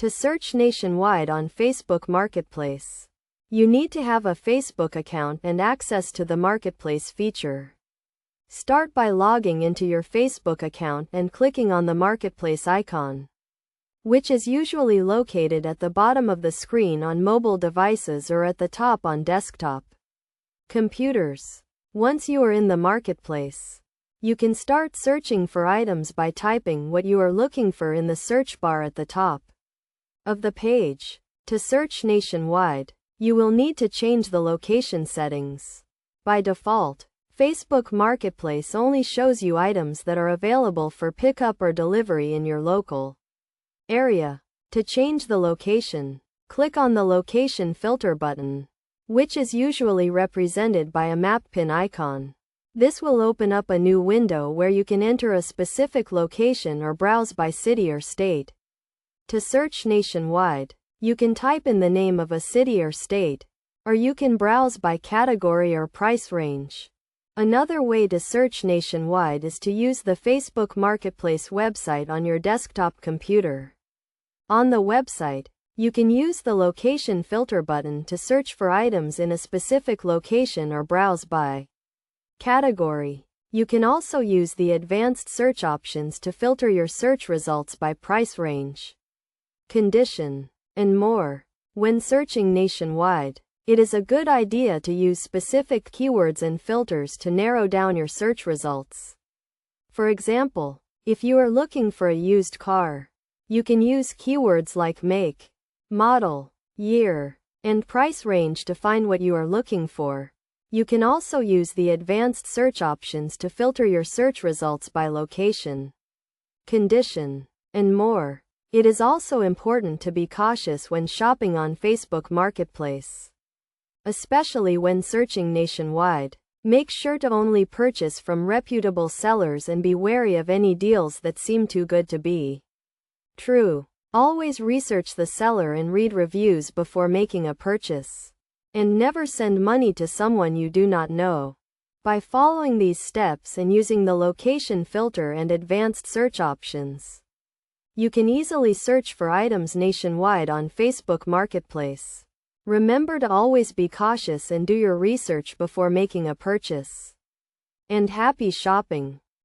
To search nationwide on Facebook Marketplace, you need to have a Facebook account and access to the Marketplace feature. Start by logging into your Facebook account and clicking on the Marketplace icon, which is usually located at the bottom of the screen on mobile devices or at the top on desktop computers. Once you are in the Marketplace, you can start searching for items by typing what you are looking for in the search bar at the top of the page. To search nationwide, you will need to change the location settings. By default, Facebook Marketplace only shows you items that are available for pickup or delivery in your local area. To change the location, click on the Location Filter button, which is usually represented by a map pin icon. This will open up a new window where you can enter a specific location or browse by city or state. To search nationwide, you can type in the name of a city or state, or you can browse by category or price range. Another way to search nationwide is to use the Facebook Marketplace website on your desktop computer. On the website, you can use the Location Filter button to search for items in a specific location or browse by category. You can also use the advanced search options to filter your search results by price range, condition, and more. When searching nationwide, it is a good idea to use specific keywords and filters to narrow down your search results. For example, if you are looking for a used car, you can use keywords like make, model, year, and price range to find what you are looking for. You can also use the advanced search options to filter your search results by location, condition, and more. It is also important to be cautious when shopping on Facebook Marketplace, especially when searching nationwide. Make sure to only purchase from reputable sellers and be wary of any deals that seem too good to be true. Always research the seller and read reviews before making a purchase. And never send money to someone you do not know. By following these steps and using the location filter and advanced search options, you can easily search for items nationwide on Facebook Marketplace. Remember to always be cautious and do your research before making a purchase. And happy shopping!